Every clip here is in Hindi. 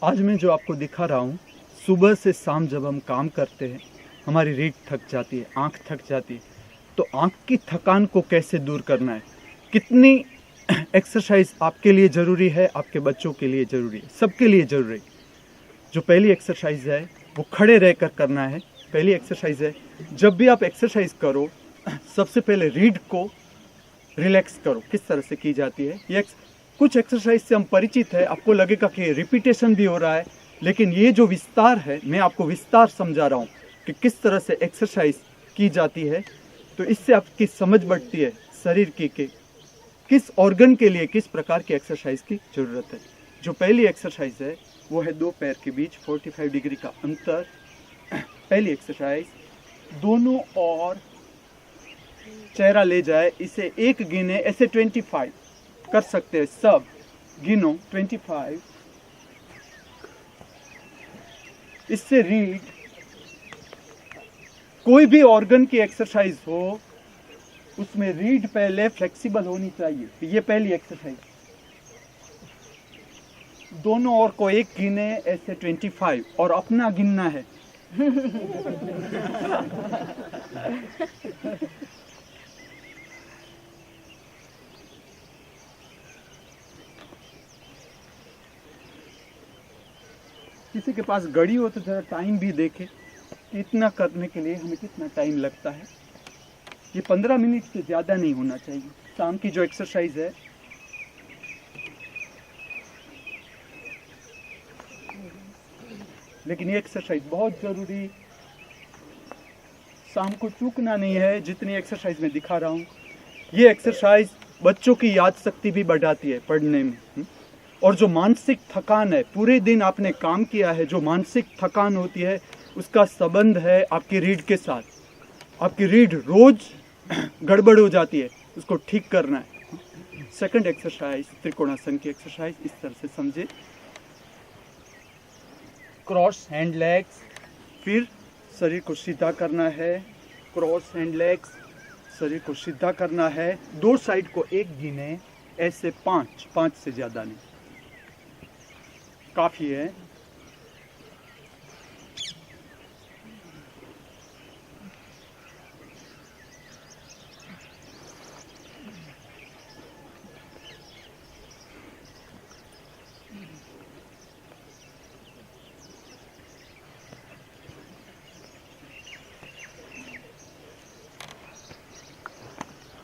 आज मैं जो आपको दिखा रहा हूँ, सुबह से शाम जब हम काम करते हैं, हमारी रीढ़ थक जाती है, आँख थक जाती है, तो आँख की थकान को कैसे दूर करना है, कितनी एक्सरसाइज आपके लिए ज़रूरी है, आपके बच्चों के लिए ज़रूरी है, सबके लिए ज़रूरी है। जो पहली एक्सरसाइज है वो खड़े रहकर करना है। पहली एक्सरसाइज है, जब भी आप एक्सरसाइज करो सबसे पहले रीढ़ को रिलैक्स करो। किस तरह से की जाती है ये कुछ एक्सरसाइज से हम परिचित है, आपको लगेगा कि रिपीटेशन भी हो रहा है, लेकिन ये जो विस्तार है, मैं आपको विस्तार समझा रहा हूँ कि किस तरह से एक्सरसाइज की जाती है। तो इससे आपकी समझ बढ़ती है शरीर की कि किस ऑर्गन के लिए किस प्रकार की एक्सरसाइज की ज़रूरत है। जो पहली एक्सरसाइज है वो है दो पैर के बीच 45 डिग्री का अंतर। पहली एक्सरसाइज, दोनों और चेहरा ले जाए, इसे एक गिने, ऐसे 25 कर सकते हैं सब। गिनो 25। इससे रीढ़, कोई भी ऑर्गन की एक्सरसाइज हो उसमें रीढ़ पहले फ्लेक्सिबल होनी चाहिए। तो ये पहली एक्सरसाइज, दोनों ओर को एक गिने, ऐसे 25 और अपना गिनना है। किसी के पास घड़ी हो तो जरा टाइम भी देखे, इतना करने के लिए हमें कितना टाइम लगता है। ये 15 मिनट से ज़्यादा नहीं होना चाहिए। शाम की जो एक्सरसाइज है, लेकिन ये एक्सरसाइज बहुत ज़रूरी, शाम को चूकना नहीं है। जितनी एक्सरसाइज मैं दिखा रहा हूँ, ये एक्सरसाइज बच्चों की याद शक्ति भी बढ़ाती है पढ़ने में। और जो मानसिक थकान है, पूरे दिन आपने काम किया है, जो मानसिक थकान होती है उसका संबंध है आपकी रीढ़ के साथ। आपकी रीढ़ रोज गड़बड़ हो जाती है, उसको ठीक करना है। सेकंड एक्सरसाइज, त्रिकोणासन की एक्सरसाइज, इस तरह से समझे। क्रॉस हैंड लेग्स, फिर शरीर को सीधा करना है। क्रॉस हैंड लेग्स, शरीर को सीधा करना है। दो साइड को एक गिने, ऐसे 5 से ज़्यादा नहीं, काफ़ी है।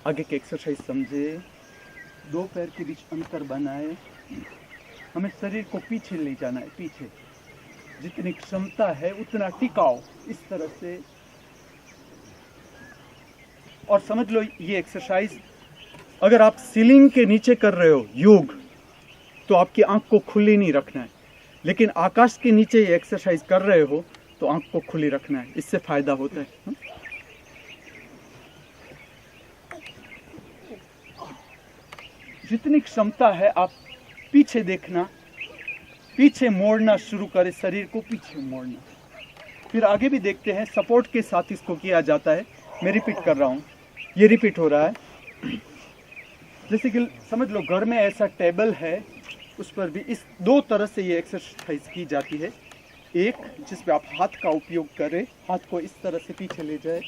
आगे की एक्सरसाइज समझे। दो पैर के बीच अंतर बनाए, हमें शरीर को पीछे ले जाना है, पीछे जितनी क्षमता है उतना टिकाओ, इस तरह से। और समझ लो ये एक्सरसाइज अगर आप सीलिंग के नीचे कर रहे हो योग, तो आपकी आंख को खुली नहीं रखना है, लेकिन आकाश के नीचे ये एक्सरसाइज कर रहे हो तो आंख को खुली रखना है, इससे फायदा होता है। जितनी क्षमता है आप पीछे देखना, पीछे मोड़ना शुरू करें, शरीर को पीछे मोड़ना। फिर आगे भी देखते हैं, सपोर्ट के साथ इसको किया जाता है। मैं रिपीट कर रहा हूँ, ये रिपीट हो रहा है। जैसे कि समझ लो घर में ऐसा टेबल है, उस पर भी इस दो तरह से ये एक्सरसाइज की जाती है। एक जिस पे आप हाथ का उपयोग करें, हाथ को इस तरह से पीछे ले जाए,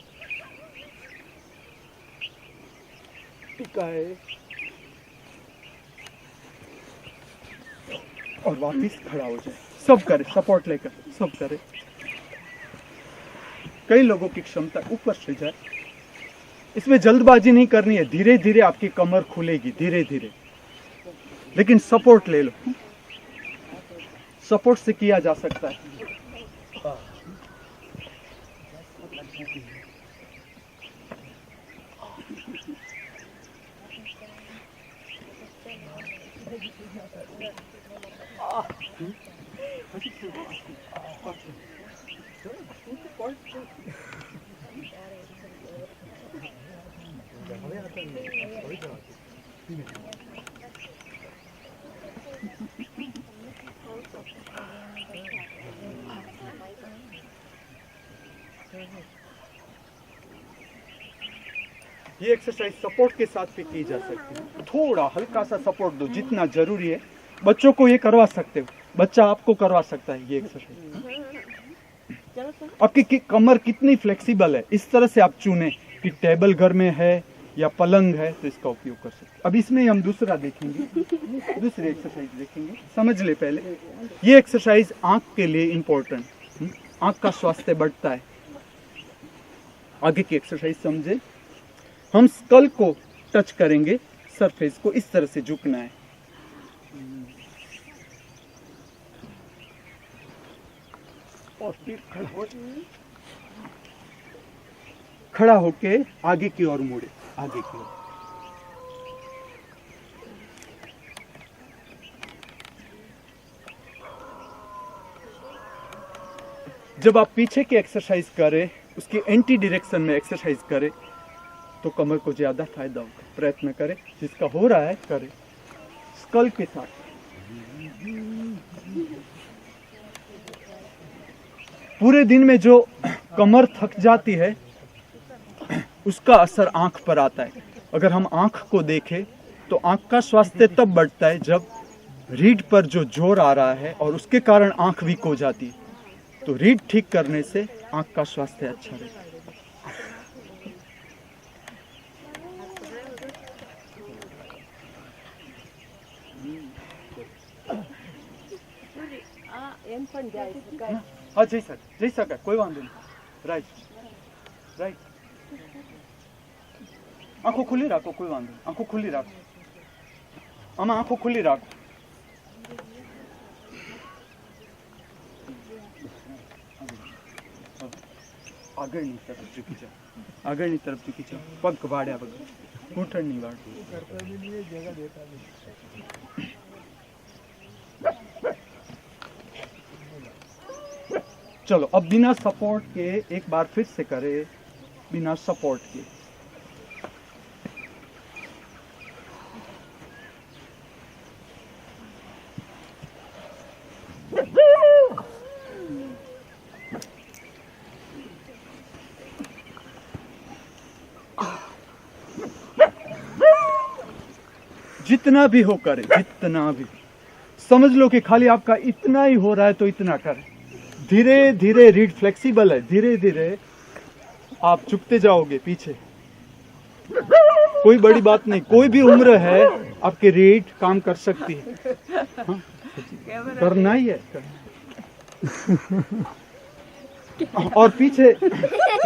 टिकाए और वापिस खड़ा हो जाए। सब करे, सपोर्ट लेकर सब करे। कई लोगों की क्षमता ऊपर से जाए, इसमें जल्दबाजी नहीं करनी है, धीरे धीरे आपकी कमर खुलेगी, धीरे धीरे, लेकिन सपोर्ट ले लो। सपोर्ट से किया जा सकता है। ये एक्सरसाइज सपोर्ट के साथ भी की जा सकती है। थोड़ा हल्का सा सपोर्ट दो, जितना जरूरी है। बच्चों को ये करवा सकते हो। बच्चा आपको करवा सकता है ये एक्सरसाइज। आपकी कमर कितनी फ्लेक्सिबल है, इस तरह से आप चुने कि टेबल घर में है या पलंग है तो इसका उपयोग कर सकते। अब इसमें हम दूसरा देखेंगे, दूसरी एक्सरसाइज देखेंगे। समझ ले पहले, ये एक्सरसाइज आंख के लिए इम्पोर्टेंट, आंख का स्वास्थ्य बढ़ता है। आगे की एक्सरसाइज समझे। हम स्कल को टच करेंगे, सरफेस को इस तरह से झुकना है। खड़ा होके आगे की ओर मुड़े, आगे की ओर। जब आप पीछे की एक्सरसाइज करें, उसकी एंटी डायरेक्शन में एक्सरसाइज करें तो कमर को ज्यादा फायदा होगा। प्रयत्न करें, जिसका हो रहा है करें स्कल के साथ। पूरे दिन में जो कमर थक जाती है उसका असर आंख पर आता है। अगर हम आंख को देखें तो आंख का स्वास्थ्य तब बढ़ता है जब रीढ़ पर जो जोर आ रहा है और उसके कारण आंख वीक हो जाती है। तो रीढ़ ठीक करने से आंख का स्वास्थ्य अच्छा रहता है। हाँ जैसा जैसा का कोई वांधो नहीं। राइट राइट, आंखों खुली रखो, कोई वांधो नहीं। आंखों खुली रखो, आमा आंखों खुली रखो। આગળની તરફ ઝૂકી જાઓ, આગળની તરફ ઝૂકી જાઓ, પગ વાળ્યા વગર, ઘૂંટણ નહીં વાળો। चलो अब बिना सपोर्ट के एक बार फिर से करें, बिना सपोर्ट के। जितना भी हो करे, जितना भी। समझ लो कि खाली आपका इतना ही हो रहा है तो इतना करें। धीरे धीरे रीढ़ फ्लेक्सिबल है, धीरे धीरे आप झुकते जाओगे पीछे। कोई बड़ी बात नहीं, कोई भी उम्र है आपकी रीढ़ काम कर सकती है। हाँ? करना ही है। और पीछे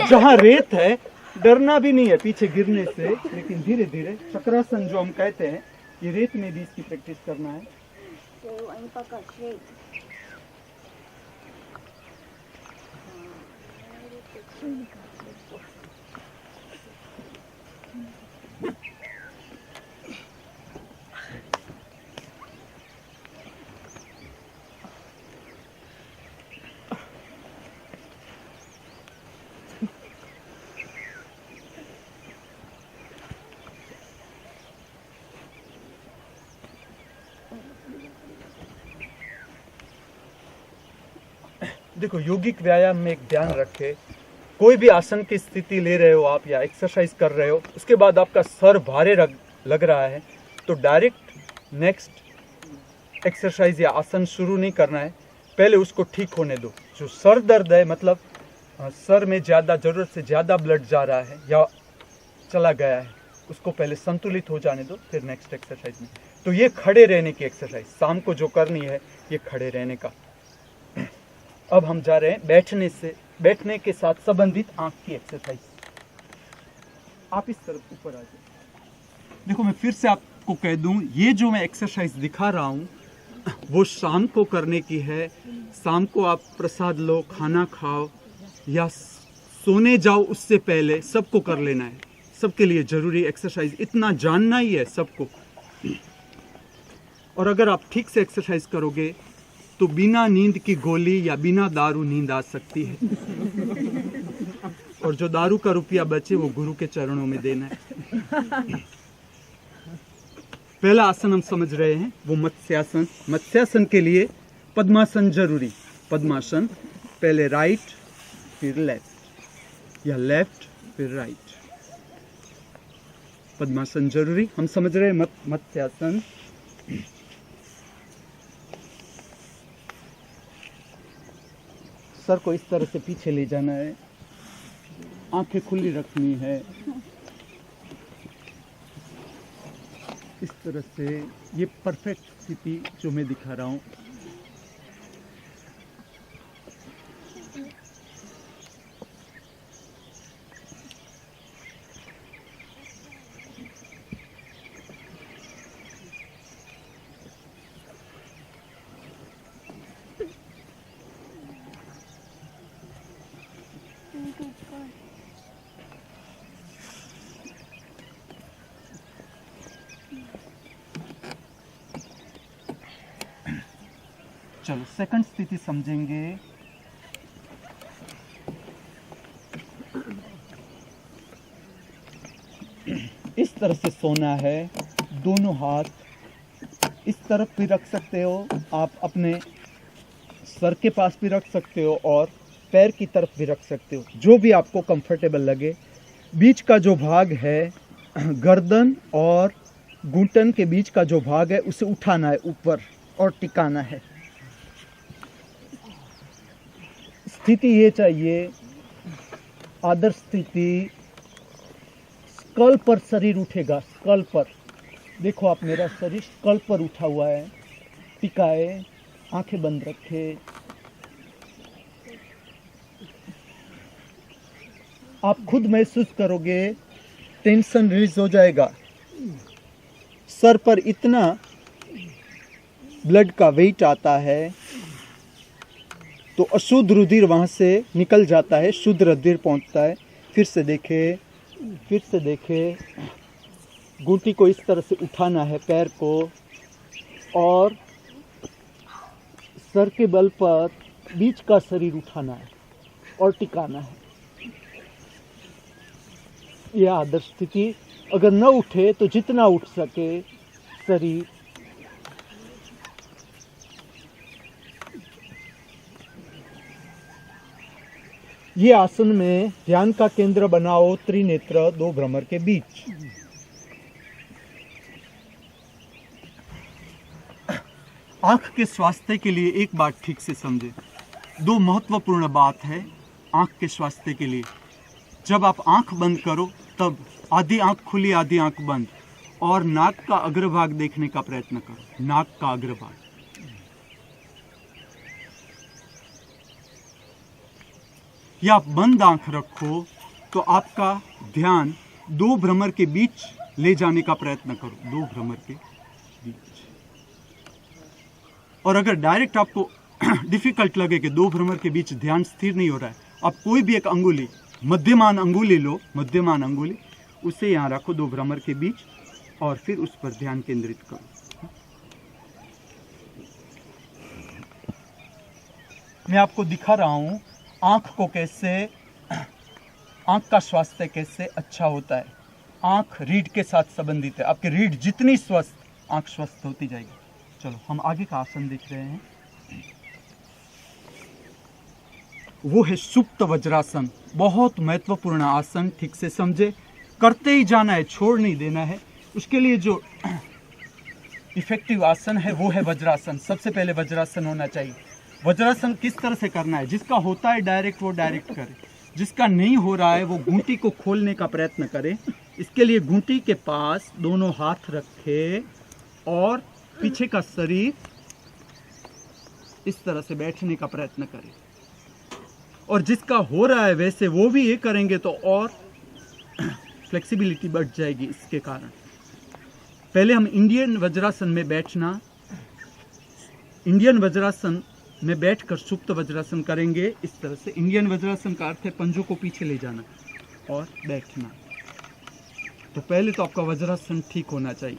जहाँ रेत है डरना भी नहीं है पीछे गिरने से, लेकिन धीरे धीरे चक्रासन जो हम कहते हैं, ये रेत में भी इसकी प्रैक्टिस करना है। देखो, योगिक व्यायाम में एक ध्यान रखे, कोई भी आसन की स्थिति ले रहे हो आप या एक्सरसाइज कर रहे हो, उसके बाद आपका सर भारे लग रहा है तो डायरेक्ट नेक्स्ट एक्सरसाइज या आसन शुरू नहीं करना है। पहले उसको ठीक होने दो। जो सर दर्द है, मतलब सर में ज़्यादा ज़रूरत से ज़्यादा ब्लड जा रहा है या चला गया है, उसको पहले संतुलित हो जाने दो, फिर नेक्स्ट एक्सरसाइज में। तो ये खड़े रहने की एक्सरसाइज शाम को जो करनी है, ये खड़े रहने का। अब हम जा रहे हैं बैठने के साथ संबंधित आंख की एक्सरसाइज। आप इस तरफ ऊपर आ जाए। देखो, मैं फिर से आपको कह दूं, ये जो मैं एक्सरसाइज दिखा रहा हूं वो शाम को करने की है। शाम को आप प्रसाद लो, खाना खाओ या सोने जाओ, उससे पहले सबको कर लेना है। सबके लिए जरूरी एक्सरसाइज, इतना जानना ही है सबको। और अगर आप ठीक से एक्सरसाइज करोगे तो बिना नींद की गोली या बिना दारू नींद आ सकती है। और जो दारू का रुपया बचे वो गुरु के चरणों में देना है। पहला आसन हम समझ रहे हैं, वो मत्स्यासन। मत्स्यासन के लिए पद्मासन जरूरी। पद्मासन, पहले राइट फिर लेफ्ट या लेफ्ट फिर राइट। पद्मासन जरूरी, हम समझ रहे हैं। मत्स्यासन सर को इस तरह से पीछे ले जाना है, आंखें खुली रखनी है, इस तरह से। ये परफेक्ट स्थिति जो मैं दिखा रहा हूँ। चलो सेकंड स्थिति समझेंगे। इस तरह से सोना है, दोनों हाथ इस तरफ भी रख सकते हो, आप अपने सर के पास भी रख सकते हो और पैर की तरफ भी रख सकते हो, जो भी आपको कंफर्टेबल लगे। बीच का जो भाग है, गर्दन और घुटन के बीच का जो भाग है, उसे उठाना है ऊपर और टिकाना है। स्थिति ये चाहिए, आदर्श स्थिति, स्कल पर शरीर उठेगा, स्कल पर। देखो आप, मेरा शरीर स्कल पर उठा हुआ है, टिकाए, आंखें बंद रखे। आप खुद महसूस करोगे टेंशन रिलीज हो जाएगा। सर पर इतना ब्लड का वेट आता है तो अशुद्ध रुधिर वहाँ से निकल जाता है, शुद्ध रुधिर पहुँचता है। फिर से देखे, घुंटी को इस तरह से उठाना है, पैर को, और सर के बल पर बीच का शरीर उठाना है और टिकाना है। यह आदर्श स्थिति। अगर न उठे तो जितना उठ सके शरीर, ये आसन में ध्यान का केंद्र बनाओ, त्रिनेत्र, दो भ्रमर के बीच। आंख के स्वास्थ्य के लिए एक बात ठीक से समझे, दो महत्वपूर्ण बात है आंख के स्वास्थ्य के लिए। जब आप आंख बंद करो तब आधी आंख खुली आधी आंख बंद, और नाक का अग्रभाग देखने का प्रयत्न करो, नाक का अग्रभाग। या आप बंद आंख रखो तो आपका ध्यान दो भ्रमर के बीच ले जाने का प्रयत्न करो, दो भ्रमर के बीच। और अगर डायरेक्ट आपको डिफिकल्ट लगे कि दो भ्रमर के बीच ध्यान स्थिर नहीं हो रहा है, आप कोई भी एक अंगुली, मध्यमान अंगुली लो, मध्यमान अंगुली, उसे यहाँ रखो दो भ्रमर के बीच, और फिर उस पर ध्यान केंद्रित करो। मैं आपको दिखा रहा हूं आंख को कैसे, आंख का स्वास्थ्य कैसे अच्छा होता है। आंख रीढ़ के साथ संबंधित है। आपकी रीढ़ जितनी स्वस्थ, आंख स्वस्थ होती जाएगी। चलो हम आगे का आसन देख रहे हैं, वो है सुप्त वज्रासन। बहुत महत्वपूर्ण आसन, ठीक से समझे, करते ही जाना है, छोड़ नहीं देना है। उसके लिए जो इफेक्टिव आसन है वो है वज्रासन। सबसे पहले वज्रासन होना चाहिए। वज्रासन किस तरह से करना है? जिसका होता है डायरेक्ट वो डायरेक्ट करे, जिसका नहीं हो रहा है वो घुंटी को खोलने का प्रयत्न करे। इसके लिए घुंटी के पास दोनों हाथ रखे और पीछे का शरीर इस तरह से बैठने का प्रयत्न करे। और जिसका हो रहा है वैसे वो भी ये करेंगे तो और फ्लेक्सिबिलिटी बढ़ जाएगी। इसके कारण पहले हम इंडियन वज्रासन में बैठना, इंडियन वज्रासन में बैठकर सुप्त वज्रासन करेंगे। इस तरह से इंडियन वज्रासन का अर्थ है पंजों को पीछे ले जाना और बैठना। तो पहले तो आपका वज्रासन ठीक होना चाहिए।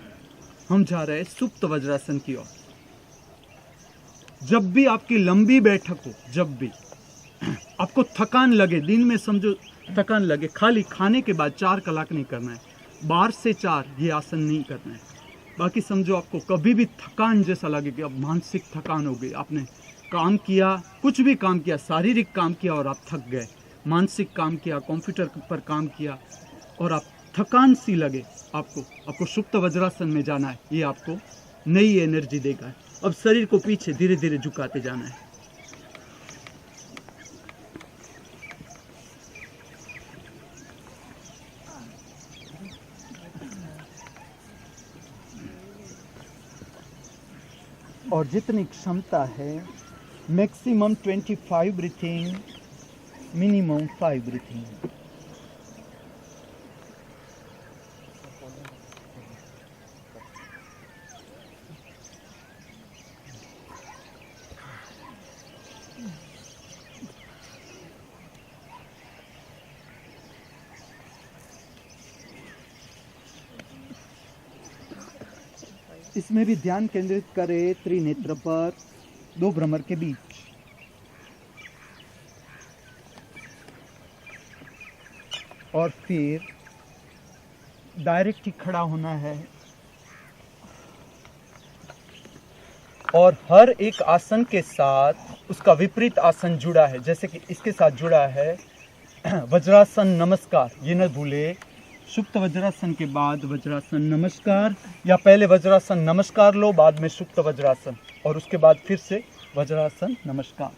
हम जा रहे हैं सुप्त वज्रासन की ओर। जब भी आपकी लंबी बैठक हो, जब भी आपको थकान लगे, दिन में समझो थकान लगे, खाली खाने के बाद 4 कलाक नहीं करना है, 12 से 4 ये आसन नहीं करना है। बाकी समझो आपको कभी भी थकान जैसा लगे कि अब मानसिक थकान हो गई, आपने काम किया, कुछ भी काम किया, शारीरिक काम किया और आप थक गए, मानसिक काम किया, कंप्यूटर पर काम किया और आप थकान सी लगे आपको सुप्त वज्रासन में जाना है। ये आपको नई एनर्जी देगा। अब शरीर को पीछे धीरे धीरे झुकाते जाना है। और जितनी क्षमता है मैक्सिमम 25 ब्रीथिंग, मिनिमम 5 ब्रीथिंग। इसमें भी ध्यान केंद्रित करें त्रिनेत्र पर, दो भ्रमर के बीच। और फिर डायरेक्ट ही खड़ा होना है और हर एक आसन के साथ उसका विपरीत आसन जुड़ा है। जैसे कि इसके साथ जुड़ा है वज्रासन नमस्कार, ये न भूले। सुप्त वज्रासन के बाद वज्रासन नमस्कार, या पहले वज्रासन नमस्कार लो, बाद में सुप्त वज्रासन, और उसके बाद फिर से वज्रासन नमस्कार।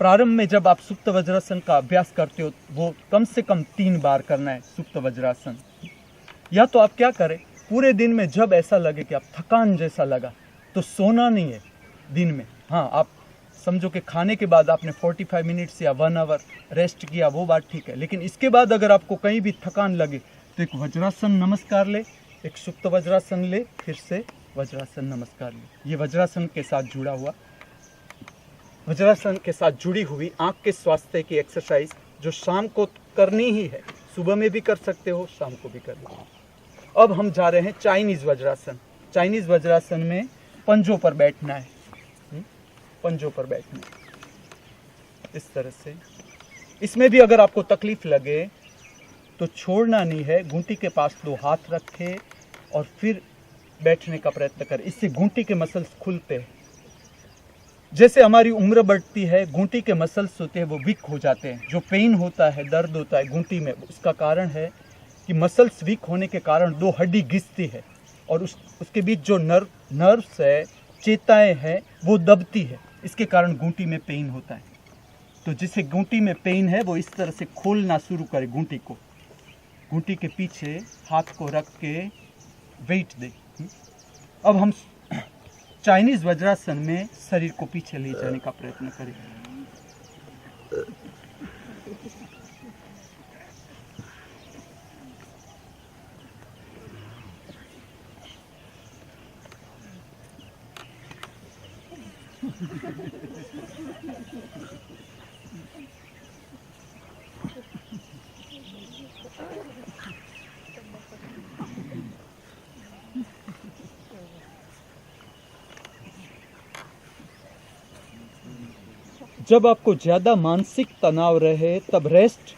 प्रारंभ में जब आप सुप्त वज्रासन का अभ्यास करते हो, वो कम से कम 3 बार करना है सुप्त वज्रासन। या तो आप क्या करें, पूरे दिन में जब ऐसा लगे कि आप थकान जैसा लगा, तो सोना नहीं है दिन में। हाँ, आप समझो कि खाने के बाद आपने 45 मिनट्स या 1 आवर रेस्ट किया, वो बात ठीक है। लेकिन इसके बाद अगर आपको कहीं भी थकान लगे तो एक वज्रासन नमस्कार ले, एक सुप्त वज्रासन ले, फिर से वज्रासन नमस्कार ले। ये वज्रासन के साथ जुड़ा हुआ, वज्रासन के साथ जुड़ी हुई आँख के स्वास्थ्य की एक्सरसाइज, जो शाम को करनी ही है। सुबह में भी कर सकते हो, शाम को भी कर लो। अब हम जा रहे हैं चाइनीज वज्रासन। चाइनीज वज्रासन में पंजों पर बैठना है, पंजों पर बैठना है इस तरह से। इसमें भी अगर आपको तकलीफ लगे तो छोड़ना नहीं है, घूंटी के पास 2 हाथ रखे और फिर बैठने का प्रयत्न करें। इससे घूंटी के मसल्स खुलते हैं। जैसे हमारी उम्र बढ़ती है, घूंटी के मसल्स होते हैं वो वीक हो जाते हैं। जो पेन होता है, दर्द होता है घूंटी में, उसका कारण है कि मसल्स वीक होने के कारण 2 हड्डी घिसती है और उसके बीच जो नर्व्स है, चेताएं हैं, वो दबती है। इसके कारण घूंटी में पेन होता है। तो जिसे घूंटी में पेन है वो इस तरह से खोलना शुरू करे घूंटी को, घूंटी के पीछे हाथ को रख के वेट दे। अब हम चाइनीज वज्रासन में शरीर को पीछे ले जाने का प्रयत्न करें। जब आपको ज़्यादा मानसिक तनाव रहे तब रेस्ट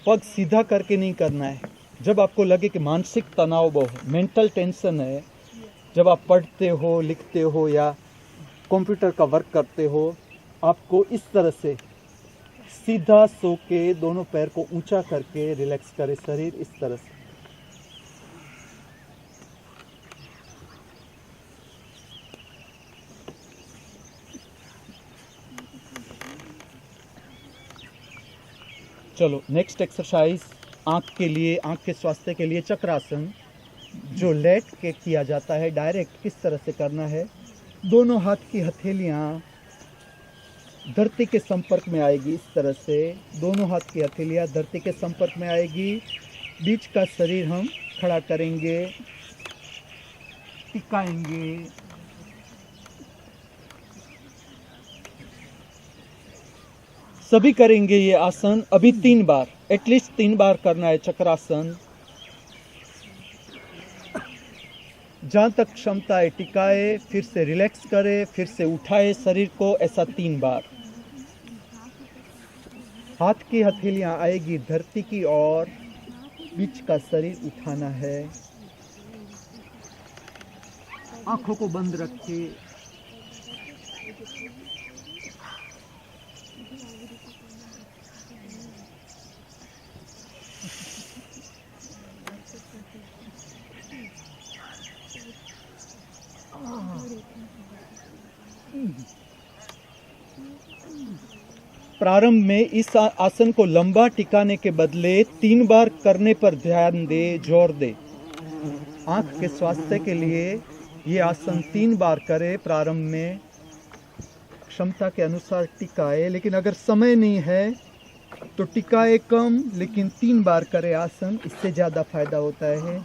पग सीधा करके नहीं करना है। जब आपको लगे कि मानसिक तनाव बहुत, मेंटल टेंशन है, जब आप पढ़ते हो, लिखते हो या कंप्यूटर का वर्क करते हो, आपको इस तरह से सीधा सो के दोनों पैर को ऊंचा करके रिलैक्स करे शरीर, इस तरह से। चलो नेक्स्ट एक्सरसाइज आँख के लिए, आँख के स्वास्थ्य के लिए चक्रासन, जो लेट के किया जाता है। डायरेक्ट किस तरह से करना है, दोनों हाथ की हथेलियाँ धरती के संपर्क में आएगी, इस तरह से दोनों हाथ की हथेलियाँ धरती के संपर्क में आएगी। बीच का शरीर हम खड़ा करेंगे, टिकाएंगे, सभी करेंगे ये आसन। अभी 3 बार, एटलीस्ट 3 बार करना है चक्रासन। जहाँ तक क्षमता है टिकाए, फिर से रिलैक्स करे, फिर से उठाए शरीर को, ऐसा 3 बार। हाथ की हथेलियाँ आएगी धरती की ओर, बीच का शरीर उठाना है। आंखों को बंद रखे, प्रारंभ में इस आसन को लंबा टिकाने के बदले 3 बार करने पर ध्यान दे, जोर दे। आंख के स्वास्थ्य के लिए ये आसन 3 बार करे। प्रारंभ में क्षमता के अनुसार टिकाए, लेकिन अगर समय नहीं है तो टिकाए कम, लेकिन 3 बार करे आसन, इससे ज़्यादा फायदा होता है।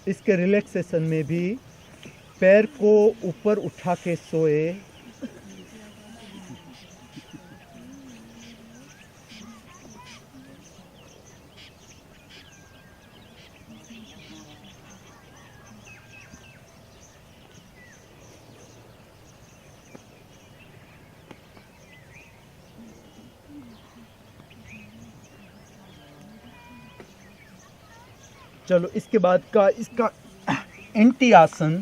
इसके रिलैक्सेशन में भी पैर को ऊपर उठा के सोए। चलो इसके बाद का इसका एंटी आसन,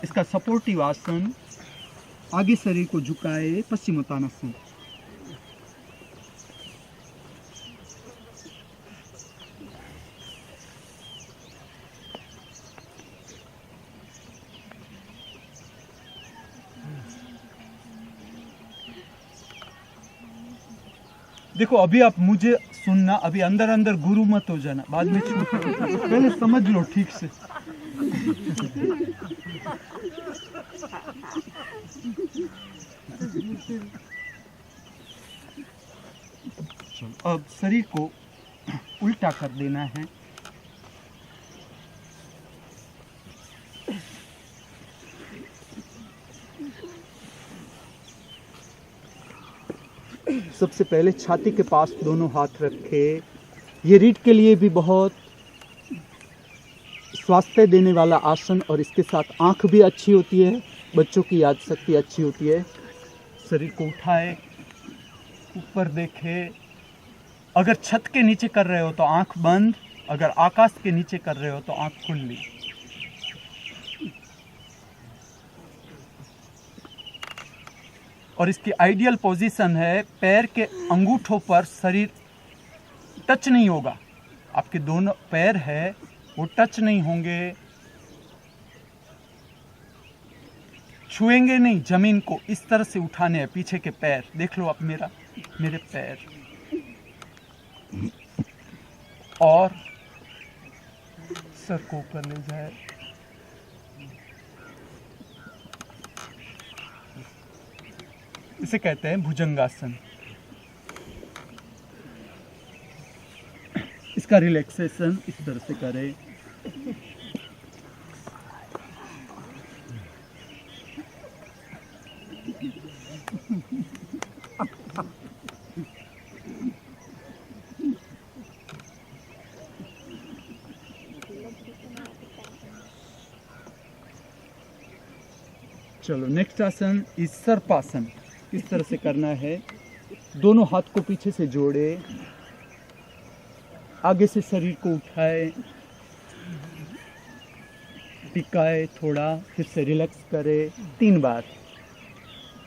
इसका सपोर्टिव आसन, आगे शरीर को झुकाए, पश्चिमोत्तानासन। देखो अभी आप मुझे सुनना, अभी अंदर अंदर गुरु मत हो जाना, बाद में छूट, पहले समझ लो ठीक से। अब शरीर को उल्टा कर देना है। सबसे पहले छाती के पास दोनों हाथ रखे। ये रीढ़ के लिए भी बहुत स्वास्थ्य देने वाला आसन, और इसके साथ आंख भी अच्छी होती है, बच्चों की याद शक्ति अच्छी होती है। शरीर को उठाए, ऊपर देखे। अगर छत के नीचे कर रहे हो तो आंख बंद, अगर आकाश के नीचे कर रहे हो तो आंख खुली। और इसकी आइडियल पोजीशन है, पैर के अंगूठों पर शरीर टच नहीं होगा। आपके दोनों पैर है वो टच नहीं होंगे, छुएंगे नहीं जमीन को। इस तरह से उठाने हैं पीछे के पैर। देख लो आप मेरे पैर, और सर को ऊपर ले जाए। इसे कहते हैं भुजंगासन। इसका रिलैक्सेशन इस तरह से करें। चलो नेक्स्ट आसन इस सर्पासन। इस तरह से करना है। दोनों हाथ को पीछे से जोड़े, आगे से शरीर को उठाए, टिकाए थोड़ा, फिर से रिलैक्स करे। 3 बार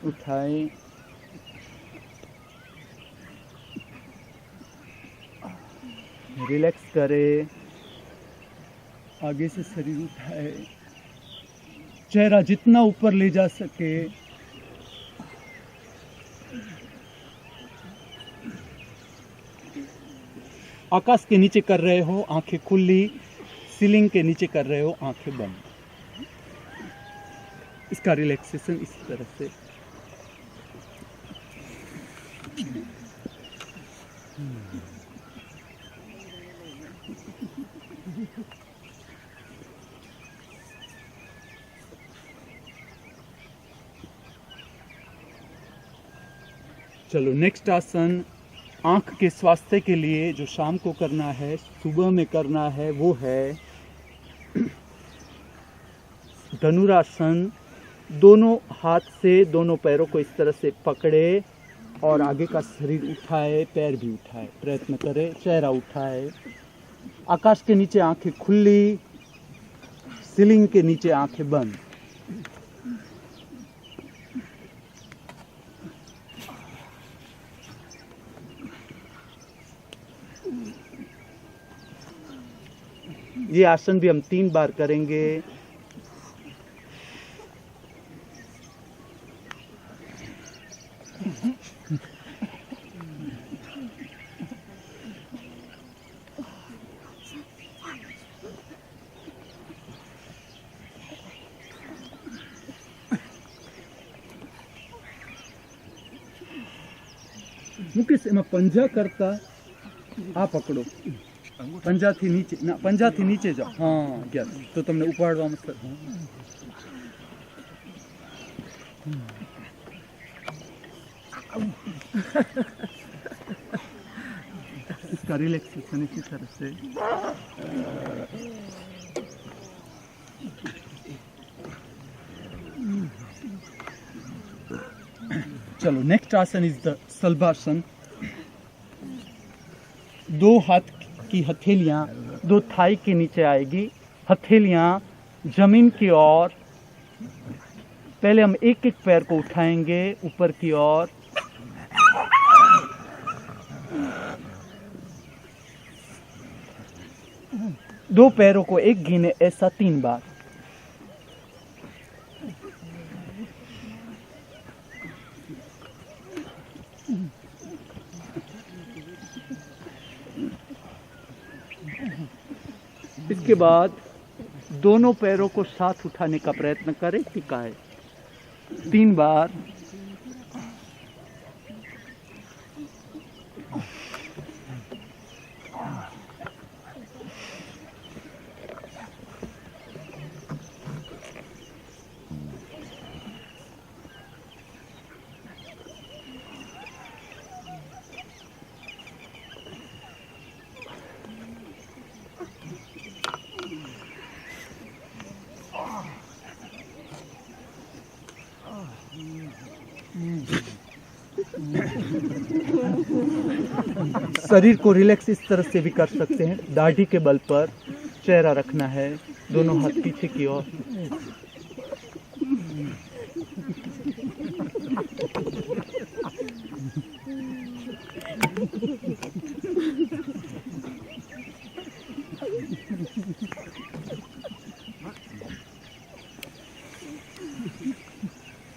उठाए, रिलैक्स करे, आगे से शरीर उठाए, चेहरा जितना ऊपर ले जा सके। आकाश के नीचे कर रहे हो आंखें खुली, सीलिंग के नीचे कर रहे हो आंखें बंद। इसका रिलैक्सेशन इस तरह से। चलो नेक्स्ट आसन आँख के स्वास्थ्य के लिए जो शाम को करना है, सुबह में करना है, वो है धनुरासन। दोनों हाथ से दोनों पैरों को इस तरह से पकड़े और आगे का शरीर उठाए, पैर भी उठाए, प्रयत्न करें, चेहरा उठाए, आकाश के नीचे आंखें खुली, सीलिंग के नीचे आंखें बंद। ये आसन भी हम 3 बार करेंगे। मुकेश एम पंजा करता आ पकड़ो, पंजा थी नीचे ना, पंजा थी नीचे जाओ। हाँ यस, तो तुमने उपाड़वा मत। इसका रिलैक्सेशन इसी तरह से। चलो नेक्स्ट आसन इज द सल्भासन। 2 हाथ की हथेलियां 2 थाई के नीचे आएगी, हथेलियां जमीन की ओर। पहले हम एक एक पैर को उठाएंगे ऊपर की ओर, दो पैरों को एक गिने, ऐसा 3 बार। इसके बाद दोनों पैरों को साथ उठाने का प्रयत्न करें, टिका है 3 बार। शरीर को रिलैक्स इस तरह से भी कर सकते हैं, दाढ़ी के बल पर चेहरा रखना है, दोनों हाथ पीछे की ओर।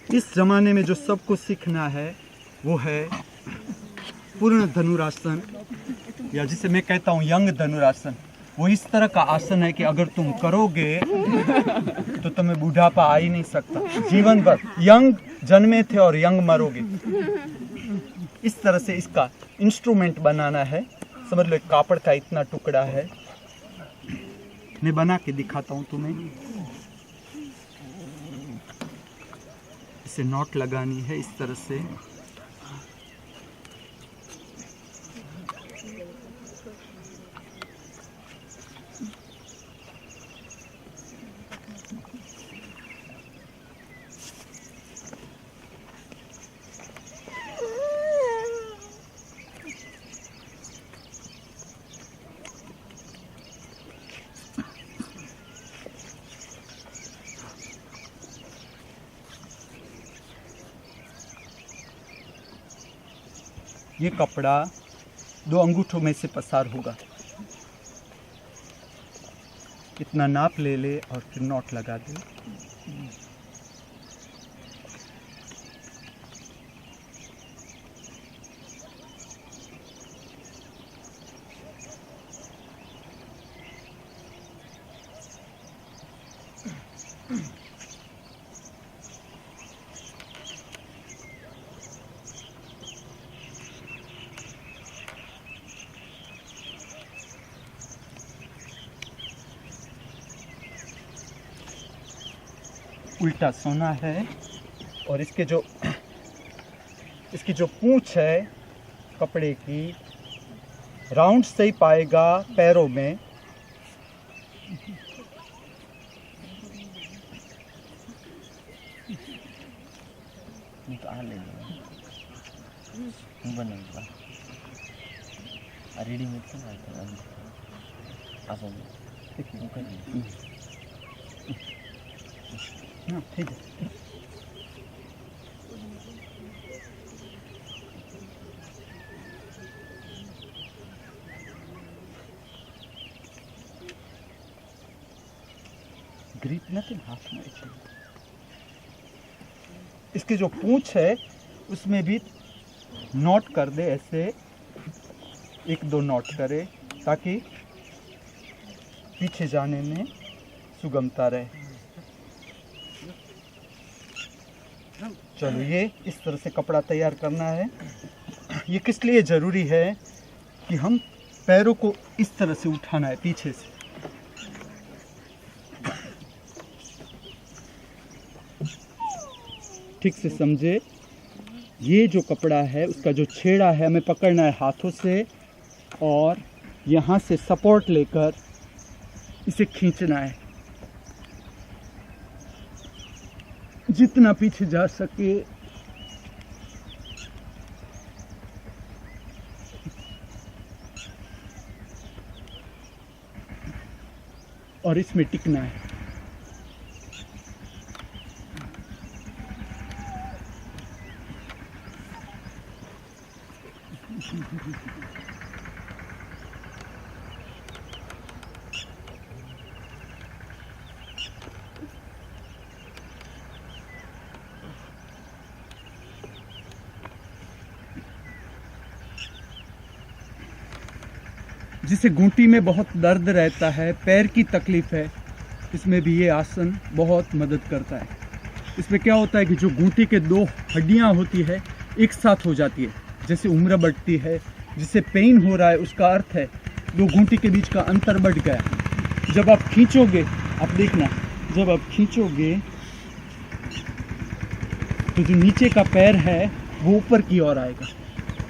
इस जमाने में जो सबको सीखना है वो है पूर्ण धनुरासन, या जिसे मैं कहता हूँ यंग धनुरासन। वो इस तरह का आसन है कि अगर तुम करोगे तो तुम्हें बुढ़ापा आ ही नहीं सकता, जीवन भर यंग जन्मे थे और यंग मरोगे। इस तरह से इसका इंस्ट्रूमेंट बनाना है। समझ लो एक कापड़ का इतना टुकड़ा है, मैं बना के दिखाता हूँ तुम्हें। इसे नॉट लगानी है इस तरह से। ये कपड़ा 2 अंगूठों में से पसार होगा, इतना नाप ले ले और फिर नॉट लगा दे। उल्टा सोना है और इसकी जो पूंछ है कपड़े की, राउंड से ही पाएगा पैरों में। ठीक है। ग्रिप नथिंग हाथ में चाहिए। इसकी जो पूंछ है उसमें भी नॉट कर दे, ऐसे 1-2 नॉट करे ताकि पीछे जाने में सुगमता रहे। चलो ये इस तरह से कपड़ा तैयार करना है। ये किस लिए ज़रूरी है कि हम पैरों को इस तरह से उठाना है पीछे से। ठीक से समझे, ये जो कपड़ा है उसका जो छेड़ा है हमें पकड़ना है हाथों से और यहाँ से सपोर्ट लेकर इसे खींचना है जितना पीछे जा सके। और इसमें टिकना है। जिसे घुंटी में बहुत दर्द रहता है, पैर की तकलीफ है, इसमें भी ये आसन बहुत मदद करता है। इसमें क्या होता है कि जो घुंटी के 2 हड्डियां होती है एक साथ हो जाती है। जैसे उम्र बढ़ती है, जिसे पेन हो रहा है, उसका अर्थ है 2 घुंटी के बीच का अंतर बढ़ गया। जब आप खींचोगे, आप देखना, जब आप खींचोगे तो जो नीचे का पैर है वो ऊपर की ओर आएगा,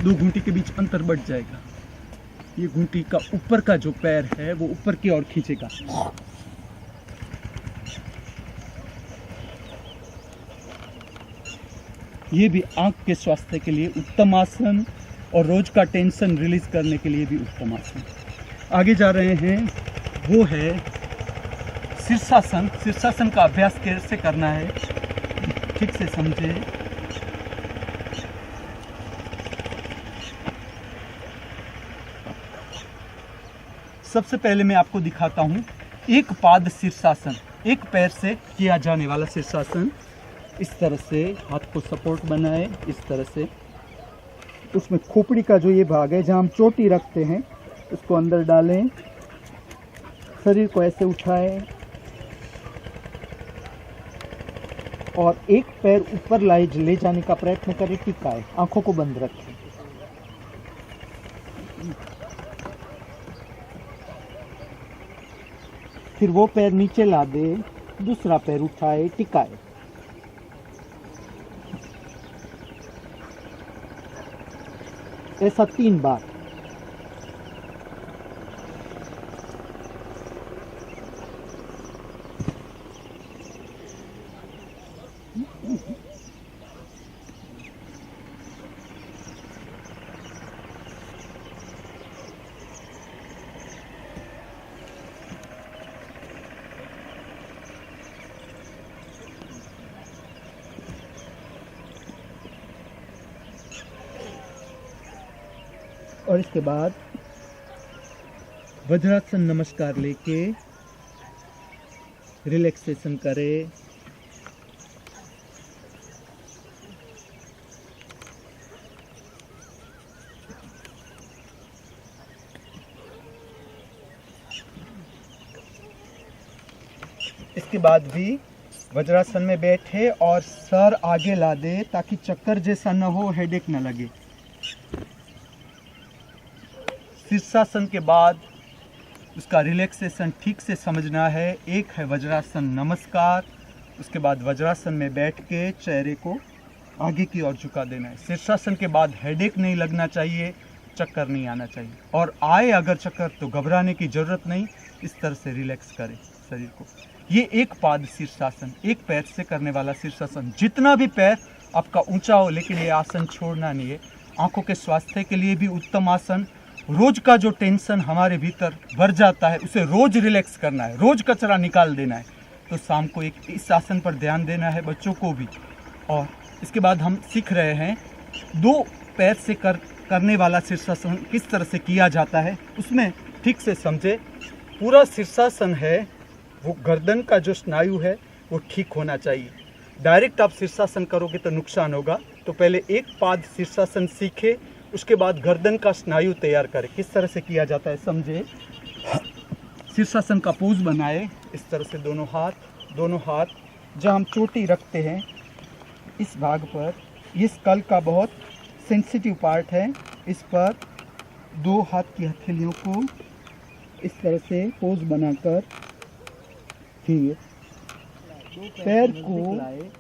2 घुंटी के बीच अंतर बढ़ जाएगा। ये घुंटी का ऊपर का जो पैर है वो ऊपर की ओर खींचेगा। ये भी आंख के स्वास्थ्य के लिए उत्तम आसन और रोज का टेंशन रिलीज करने के लिए भी उत्तम आसन। आगे जा रहे हैं, वो है शीर्षासन। शीर्षासन का अभ्यास कैसे करना है ठीक से समझे। सबसे पहले मैं आपको दिखाता हूँ एक पाद शीर्षासन, एक पैर से किया जाने वाला शीर्षासन। इस तरह से हाथ को सपोर्ट बनाए, इस तरह से। उसमें खोपड़ी का जो ये भाग है जहाँ हम चोटी रखते हैं उसको अंदर डालें, शरीर को ऐसे उठाएं और एक पैर ऊपर ले जाने का प्रयत्न करें, टिकाए, आंखों को बंद रखें। फिर वो पैर नीचे ला दे, दूसरा पैर उठाए, टिकाए। ऐसा 3 बार। और इसके बाद वज्रासन नमस्कार लेके रिलैक्सेशन करें। इसके बाद भी वज्रासन में बैठे और सर आगे ला दे ताकि चक्कर जैसा न हो, हेडेक न लगे। शीर्षासन के बाद उसका रिलैक्सेशन ठीक से समझना है। एक है वज्रासन नमस्कार, उसके बाद वज्रासन में बैठ के चेहरे को आगे की ओर झुका देना है। शीर्षासन के बाद हेडेक नहीं लगना चाहिए, चक्कर नहीं आना चाहिए, और आए अगर चक्कर तो घबराने की ज़रूरत नहीं। इस तरह से रिलैक्स करें शरीर को। ये एक पाद शीर्षासन, एक पैर से करने वाला शीर्षासन। जितना भी पैर आपका ऊंचा हो, लेकिन ये आसन छोड़ना नहीं है। आंखों के स्वास्थ्य के लिए भी उत्तम आसन। रोज का जो टेंशन हमारे भीतर भर जाता है उसे रोज रिलैक्स करना है, रोज कचरा निकाल देना है। तो शाम को एक इस आसन पर ध्यान देना है, बच्चों को भी। और इसके बाद हम सीख रहे हैं 2 पैर से करने वाला शीर्षासन किस तरह से किया जाता है, उसमें ठीक से समझे। पूरा शीर्षासन है वो गर्दन का जो स्नायु है वो ठीक होना चाहिए। डायरेक्ट आप शीर्षासन करोगे तो नुकसान होगा। तो पहले एक पाद शीर्षासन सीखे, उसके बाद गर्दन का स्नायु तैयार करें। किस तरह से किया जाता है समझे। शीर्षासन का पोज बनाए, इस तरह से दोनों हाथ जहाँ हम चोटी रखते हैं इस भाग पर, ये स्कल का बहुत सेंसिटिव पार्ट है, इस पर 2 हाथ की हथेलियों को इस तरह से पोज बनाकर फिर पैर को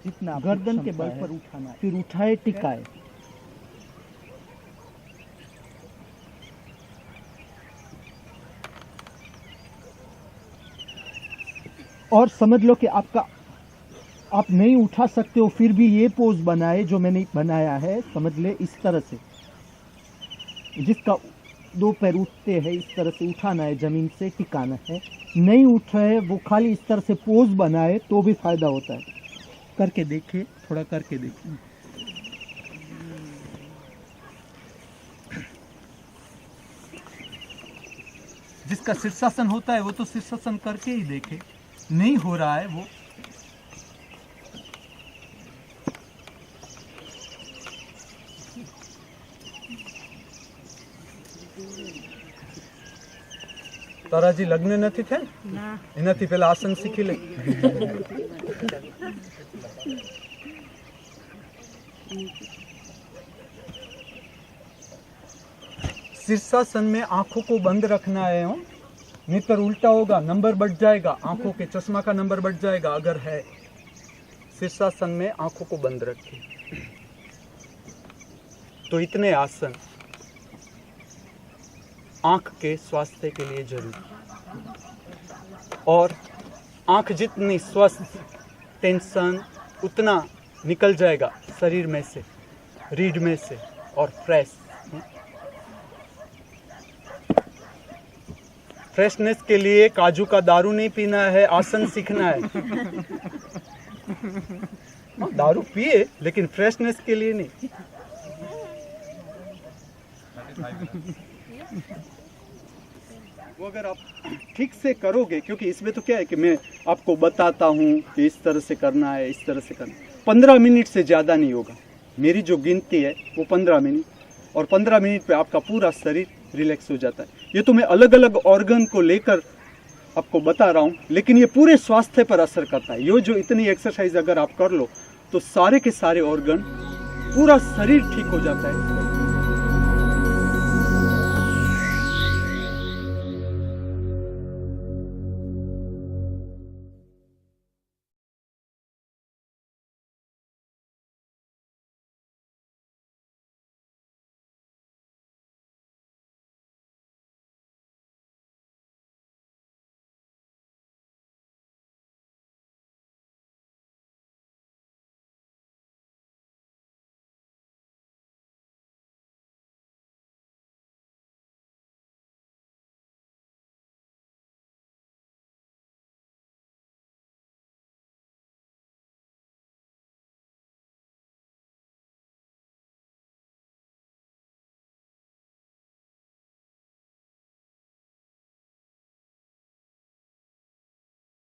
जितना गर्दन के बल पर उठाना, फिर उठाए टिकाए। और समझ लो कि आप नहीं उठा सकते हो, फिर भी ये पोज बनाए जो मैंने बनाया है, समझ ले इस तरह से, जिसका 2 पैर उठते हैं इस तरह से उठाना है, जमीन से टिकाना है। नहीं उठ रहे वो खाली इस तरह से पोज बनाए तो भी फायदा होता है। करके देखिए, थोड़ा करके देखिए। जिसका शीर्षासन होता है वो तो शीर्षासन करके ही देखे, नहीं हो रहा है वो તારાજી લગ્ન નથી થયા ને, એનાથી પહેલા આસન શીખી લે। शीर्षासन में आंखों को बंद रखना है, नहीं तो उल्टा होगा, नंबर बढ़ जाएगा, आंखों के चश्मा का नंबर बढ़ जाएगा अगर है। शीर्षासन में आंखों को बंद रखिए। तो इतने आसन आंख के स्वास्थ्य के लिए जरूरी, और आंख जितनी स्वस्थ, टेंशन उतना निकल जाएगा शरीर में से, रीढ़ में से, और फ्रेशनेस के लिए काजू का दारू नहीं पीना है, आसन सीखना है। दारू पिए लेकिन फ्रेशनेस के लिए नहीं। वो अगर आप ठीक से करोगे, क्योंकि इसमें तो क्या है कि मैं आपको बताता हूँ कि इस तरह से करना है, इस तरह से करना है। 15 मिनट से ज़्यादा नहीं होगा। मेरी जो गिनती है वो 15 मिनट, और 15 मिनट पे आपका पूरा शरीर रिलैक्स हो जाता है। ये तो मैं अलग अलग ऑर्गन को लेकर आपको बता रहा हूँ, लेकिन ये पूरे स्वास्थ्य पर असर करता है। ये जो इतनी एक्सरसाइज अगर आप कर लो तो सारे के सारे ऑर्गन, पूरा शरीर ठीक हो जाता है।